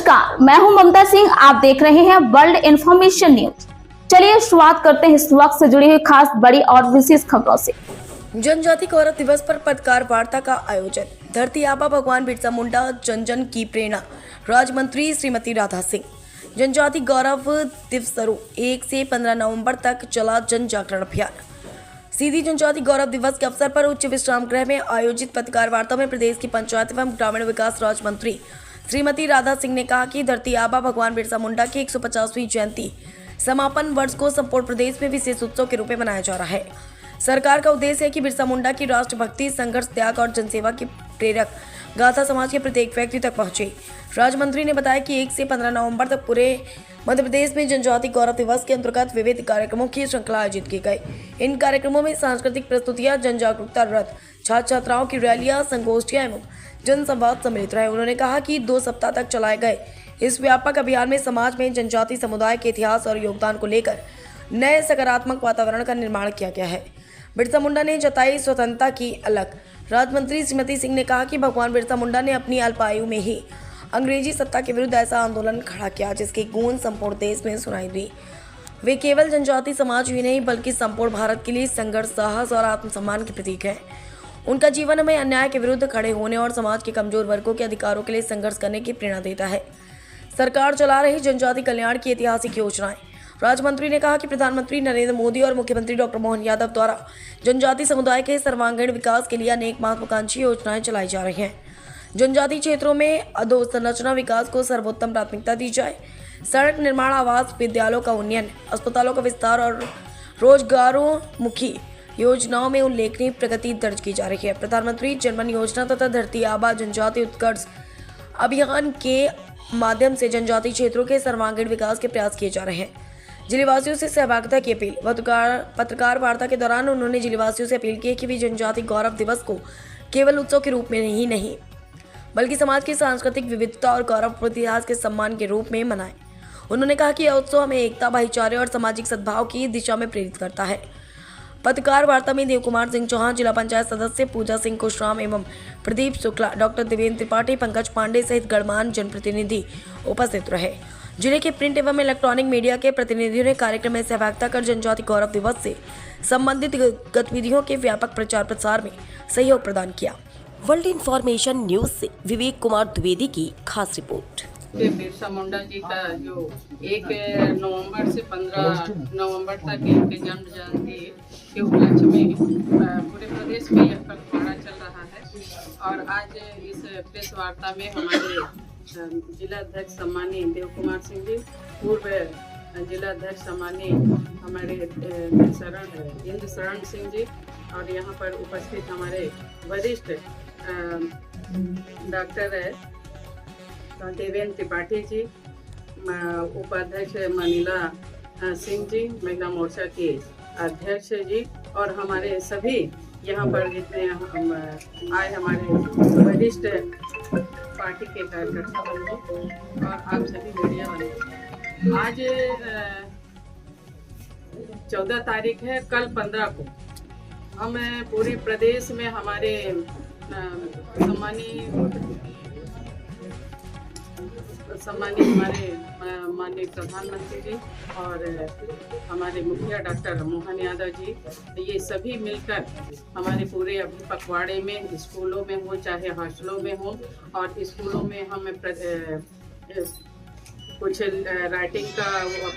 नमस्कार, मैं हूं ममता सिंह। आप देख रहे हैं वर्ल्ड इंफॉर्मेशन न्यूज। चलिए शुरुआत करते हैं इस वक्त से जुड़ी हुई खास बड़ी और विशेष खबरों से। जनजाति गौरव दिवस पर पत्रकार वार्ता का आयोजन। धरती आबा भगवान बिरसा मुंडा जन जन की प्रेरणा। राज्य मंत्री श्रीमती राधा सिंह। जनजाति गौरव दिवस 1 से 15 नवंबर तक चला जन जागरण अभियान। सीधी जनजाति गौरव दिवस के अवसर पर उच्च विश्राम गृह में आयोजित पत्रकार वार्ता में प्रदेश की पंचायत एवं ग्रामीण विकास राज्य मंत्री श्रीमती राधा सिंह ने कहा कि धरती आबा भगवान बिरसा मुंडा की 150वीं जयंती समापन वर्ष को संपूर्ण प्रदेश में विशेष उत्सव के रूप में मनाया जा रहा है। सरकार का उद्देश्य है कि बिरसा मुंडा की राष्ट्रभक्ति, संघर्ष, त्याग और जनसेवा की प्रेरक गाथा समाज के प्रत्येक व्यक्ति तक पहुंचे। राज्य मंत्री ने बताया कि 1 से 15 नवंबर तक पूरे मध्य प्रदेश में जनजाति गौरव दिवस के अंतर्गत विविध कार्यक्रमों की श्रृंखला आयोजित की गई। इन कार्यक्रमों में सांस्कृतिक प्रस्तुतियां, जन जागरूकता रथ, छात्र छात्राओं की रैलियां, संगोष्ठियां एवं जनसंवाद सम्मिलित रहे। उन्होंने कहा कि 2 सप्ताह तक चलाए गए इस व्यापक अभियान में समाज में जनजाति समुदाय के इतिहास और योगदान को लेकर नए सकारात्मक वातावरण का निर्माण किया गया है। बिरसा मुंडा ने जताई स्वतंत्रता की अलख। राज्य मंत्री श्रीमती सिंह ने कहा कि भगवान बिरसा मुंडा ने अपनी अल्पायु में ही अंग्रेजी सत्ता के विरुद्ध ऐसा आंदोलन खड़ा किया जिसकी गूंज संपूर्ण देश में सुनाई दी। वे केवल जनजाति समाज ही नहीं बल्कि संपूर्ण भारत के लिए संघर्ष, साहस और आत्मसम्मान के प्रतीक है। उनका जीवन हमें अन्याय के विरुद्ध खड़े होने और समाज के कमजोर वर्गों के अधिकारों के लिए संघर्ष करने की प्रेरणा देता है। सरकार चला रही जनजाति कल्याण की ऐतिहासिक योजनाएं। राज्य मंत्री ने कहा कि प्रधानमंत्री नरेंद्र मोदी और मुख्यमंत्री डॉक्टर मोहन यादव द्वारा जनजाति समुदाय के सर्वांगीण विकास के लिए अनेक महत्वाकांक्षी योजनाएं चलाई जा रही हैं। जनजाति क्षेत्रों में अधोसंरचना विकास को सर्वोत्तम प्राथमिकता दी जाए। सड़क निर्माण, आवास, विद्यालयों का उन्नयन, अस्पतालों का विस्तार और रोजगारोन्मुखी योजनाओं में उल्लेखनीय प्रगति दर्ज की जा रही है। प्रधानमंत्री जनधन योजना तथा धरती आबा जनजाति उत्कर्ष अभियान के माध्यम से जनजाति क्षेत्रों के सर्वांगीण विकास के प्रयास किए जा रहे हैं। जिलेवासियों से सहभागिता की अपील। पत्रकार वार्ता के दौरान उन्होंने जिलेवासियों से अपील की कि वे जनजाति गौरव दिवस को केवल उत्सव के रूप में ही नहीं बल्कि समाज की सांस्कृतिक विविधता और गौरव इतिहास के सम्मान के रूप में मनाएं। उन्होंने कहा कि यह उत्सव हमें एकता, भाईचारे और सामाजिक सद्भाव की दिशा में प्रेरित करता है। पत्रकार वार्ता में देव कुमार सिंह चौहान, जिला पंचायत सदस्य पूजा सिंह कुशराम एवं प्रदीप शुक्ला, डॉक्टर देवेंद्र त्रिपाठी, पंकज पांडे सहित गणमान्य जनप्रतिनिधि उपस्थित रहे। जिले के प्रिंट एवं इलेक्ट्रॉनिक मीडिया के प्रतिनिधियों ने कार्यक्रम में सहभागिता कर जनजाति गौरव दिवस से संबंधित गतिविधियों के व्यापक प्रचार प्रसार में सहयोग प्रदान किया। वर्ल्ड इंफॉर्मेशन न्यूज से विवेक कुमार द्विवेदी की खास रिपोर्ट। बिरसा मुंडा जी का जो 1 नवंबर से 15 नवंबर तक इनके जन्म जयंती के उपलक्ष्य में पूरे प्रदेश में यह पखवाड़ा चल रहा है। और आज इस प्रेस वार्ता में हमारे जिला अध्यक्ष सम्मानीय देव कुमार सिंह जी, पूर्व जिला अध्यक्ष सम्मानीय हमारे इंद्र शरण सिंह जी और यहाँ पर उपस्थित हमारे वरिष्ठ डॉक्टर देवेंद्र त्रिपाठी जी, उपाध्यक्ष मनीला सिंह जी, महिला मोर्चा के अध्यक्ष जी और हमारे सभी यहाँ पर जितने आए हमारे वरिष्ठ पार्टी के कार्यकर्ता बंधु और आप सभी मीडिया वाले। आज 14 तारीख है, कल 15 को हम पूरे प्रदेश में हमारे सम्मानित हमारे माननीय प्रधानमंत्री जी और हमारे मुखिया डॉक्टर मोहन यादव जी, ये सभी मिलकर हमारे पूरे अभी पखवाड़े में स्कूलों में हो चाहे हॉस्टलों में हो, और स्कूलों में हम कुछ राइटिंग का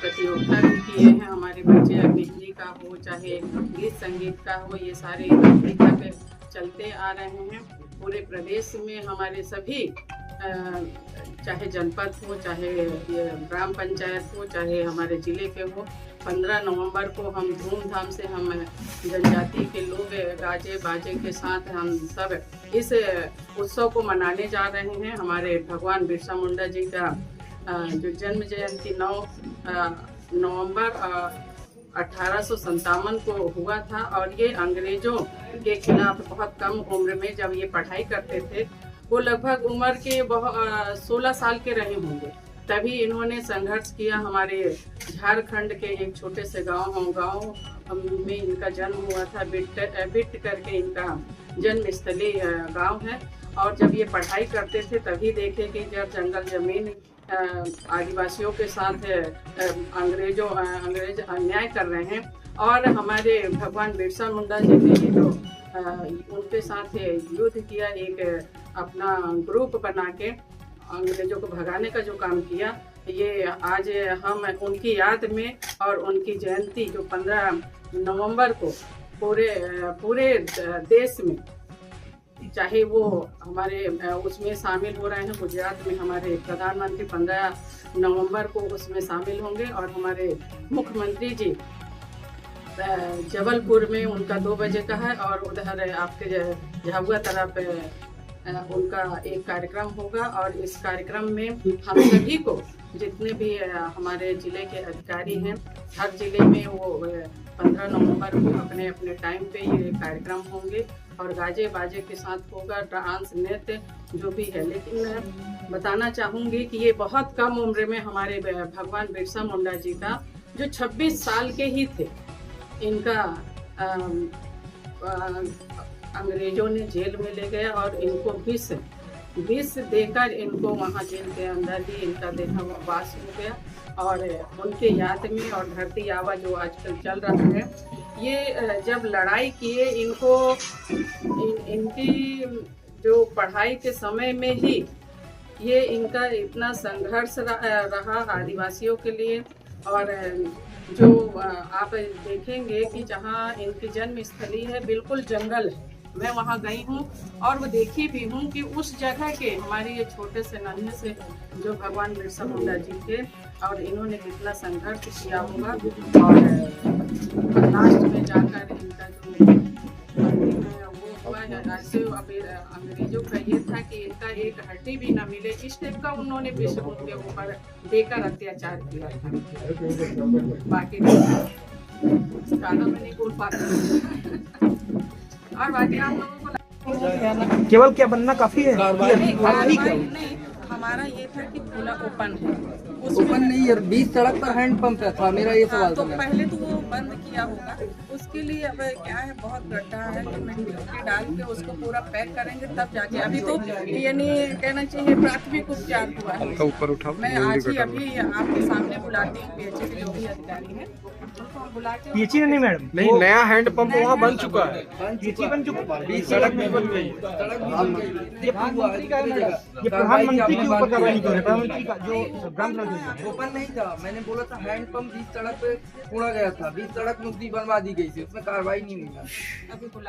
प्रतियोगिता भी किए हैं। हमारे बच्चे बिजली का हो चाहे गीत संगीत का हो, ये सारे तक चलते आ रहे हैं। पूरे प्रदेश में हमारे सभी चाहे जनपद हो, चाहे ग्राम पंचायत हो, चाहे हमारे जिले के हो, 15 नवंबर को हम धूमधाम से हम जनजाति के लोग गाजे बाजे के साथ हम सब इस उत्सव को मनाने जा रहे हैं। हमारे भगवान बिरसा मुंडा जी का जो जन्म जयंती 9 नवंबर 1857 को हुआ था और ये अंग्रेजों के खिलाफ बहुत कम उम्र में जब ये पढ़ाई करते थे, वो लगभग उम्र के 16 साल के रहे होंगे, तभी इन्होंने संघर्ष किया। हमारे झारखंड के एक छोटे से गांव में इनका जन्म हुआ था। बिट करके इनका जन्म स्थली गांव है और जब ये पढ़ाई करते थे तभी देखे कि जब जंगल जमीन आदिवासियों के साथ अंग्रेज अन्याय कर रहे हैं और हमारे भगवान बिरसा मुंडा जी ने ये जो उनके साथ युद्ध किया, एक अपना ग्रुप बना के अंग्रेजों को भगाने का जो काम किया, ये आज हम उनकी याद में और उनकी जयंती जो 15 नवंबर को पूरे देश में, चाहे वो हमारे उसमें शामिल हो रहे हैं, गुजरात में हमारे प्रधानमंत्री 15 नवंबर को उसमें शामिल होंगे और हमारे मुख्यमंत्री जी जबलपुर में उनका 2 बजे का है और उधर आपके झाबुआ तरफ उनका एक कार्यक्रम होगा। और इस कार्यक्रम में हम सभी को, जितने भी हमारे ज़िले के अधिकारी हैं, हर ज़िले में वो 15 नवंबर को अपने अपने टाइम पे ये कार्यक्रम होंगे और गाजे बाजे के साथ होगा, डांस नृत्य जो भी है। लेकिन मैं बताना चाहूँगी कि ये बहुत कम उम्र में हमारे भगवान बिरसा मुंडा जी का, जो 26 साल के ही थे, इनका अंग्रेजों ने जेल में ले गया और इनको विष देकर इनको वहाँ जेल के अंदर ही इनका देहावास हो गया। और उनके याद में और धरती आबा जो आजकल चल रहा है, ये जब लड़ाई किए, इनकी जो पढ़ाई के समय में ही ये इनका इतना संघर्ष रहा आदिवासियों के लिए। और जो आप देखेंगे कि जहाँ इनकी जन्म स्थली है बिल्कुल जंगल है, मैं वहाँ गई हूँ और वो देखी भी हूँ कि उस जगह के हमारे ये छोटे से नन्हे से जो भगवान बिरसा मुंडा जी थे और इन्होंने कितना संघर्ष किया होगा। और लास्ट में जाकर इनका जो वो हुआ है, ऐसे अभी अंग्रेजों का ये था कि इनका एक हड्डी भी न मिले, इस टाइप का उन्होंने विश्व उनके ऊपर देकर अत्याचार किया था। बाकी ज़्यादा मैं नहीं बोल पाती। और बाकी आप लोगों को केवल क्या बनना काफी है? नहीं, हमारा ये था कि खुला ओपन है, ओपन नहीं है, बीच सड़क पर हैंड पंप था। मेरा ये सवाल तो पहले तो वो बंद किया होगा, उसके लिए अब क्या है, बहुत गड्ढा है, तो मिट्टी डाल के उसको पूरा पैक करेंगे तब जाके। अभी तो यानी कहना चाहिए प्राथमिक उपचार हुआ है। मैं आज ही अभी आपके सामने बुलाती हूँ पीएचई के जो भी अधिकारी हैं, उनको बुला के। पीएचई नहीं मैडम, नहीं, नया हैंड पंप वहाँ बन चुका है, पीएचई बन चुका है, बीच सड़क भी बन गई। ये प्रधानमंत्री का है, ये प्रधानमंत्री के ऊपर कार्रवाई कर रहे हैं। प्रधानमंत्री का जो ग्राम सड़क ओपन नहीं था, मैंने बोला था हैंड पंप बीच सड़क पे छोड़ा गया था, बीच सड़क मुद्दी बनवा दी गई थी, उसमें कार्रवाई नहीं हुई।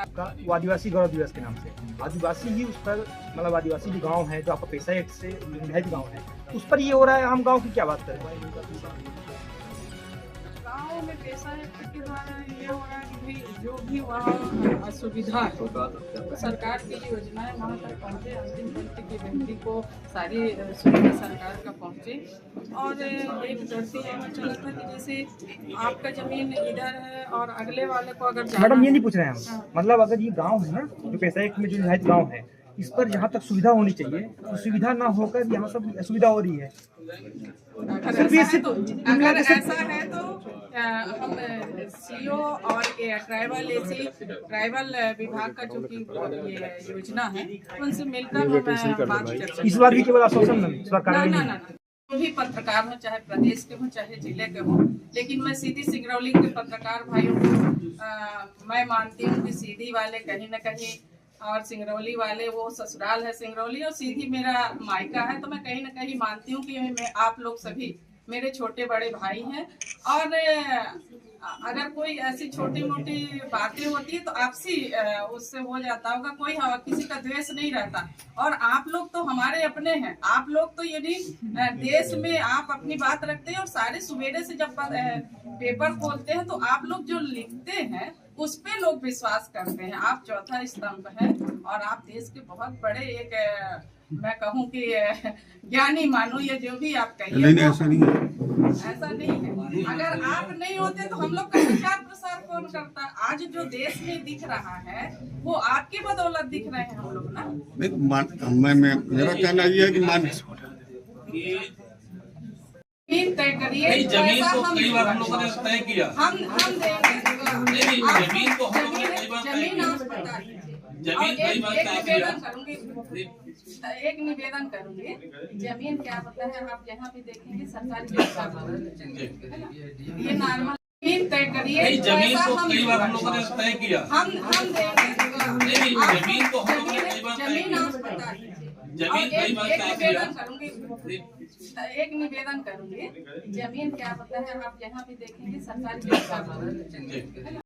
का आदिवासी गौरव दिवस के नाम से आदिवासी ही उस पर, मतलब आदिवासी जो गांव है, जो आपका पैसा एक्ट से निबंधित गांव है, उस पर ये हो रहा है। हम गांव की क्या बात करें? गाँव में पैसा एक्ट के द्वारा ये हो रहा है कि भाई जो भी वहाँ असुविधा है, सरकार की योजनाएं वहाँ तक पहुँचे, अंतिम पंक्ति की व्यक्ति को सारी सुविधा सरकार का पहुँचे। और एक धरती में चला था कि जैसे आपका जमीन इधर है और अगले वाले को अगर मैडम ये नहीं पूछ रहे हैं हम, मतलब अगर ये गांव है ना, जो पैसा एक्ट में जो निहित गांव है, इस पर जहाँ तक सुविधा होनी चाहिए, तो सुविधा ना होकर यहाँ सब असुविधा हो रही है। अगर ऐसा है तो हम सीओ और ट्राइबल विभाग का जो कि ये योजना है, उनसे मिलकर हम बात चर्चा। इस बार भी केवल आश्वासन ना जो भी पत्रकार हो, चाहे प्रदेश के हो चाहे जिले के हो, लेकिन मैं सीधी सिंगरौली के पत्रकार भाइयों को मैं मानती हूँ कि सीधी वाले कहीं न कहीं, और सिंगरौली वाले वो ससुराल है सिंगरौली और सीधी मेरा मायका है, तो मैं कहीं ना कहीं मानती हूँ कि मैं आप लोग सभी मेरे छोटे बड़े भाई हैं। और अगर कोई ऐसी छोटी मोटी बातें होती है तो आपसी उससे हो जाता होगा, कोई किसी का द्वेष नहीं रहता। और आप लोग तो हमारे अपने हैं, आप लोग तो यदि देश में आप अपनी बात रखते हैं और सारे सवेरे से जब पेपर खोलते हैं तो आप लोग जो लिखते हैं उस पे लोग विश्वास करते हैं। आप चौथा स्तंभ है और आप देश के बहुत बड़े एक मैं कहूँ कि ज्ञानी मानो, ये जो भी आप कहिए, ऐसा नहीं है। अगर आप नहीं होते तो हम लोग का प्रचार प्रसार कौन करता? आज जो देश में दिख रहा है वो आपकी बदौलत दिख रहे हैं हम लोग ना। मेरा कहना ये है कि तय करिए, जमीन को कई बार हम लोगों ने तय किया, हम देंगे जमीन को हम लोगों ने कई बार जमीन आप बता दीजिए। जमीन कई बार तय किया। एक निवेदन करूंगी, जमीन क्या होता है आप यहाँ भी देखेंगे सरकारी ये नॉर्मल जमीन तय करिए। नहीं, जमीन तो कई बार हम लोगों ने तय किया। हम देंगे नहीं, जमीन तो हम लोगों ने कई बार तय जमीन आप किया। बता दीजिए। जमीन कई बार तय किया। एक निवेदन करूंगी, जमीन क्या होता है आप यहाँ भी देखेंगे सरकारी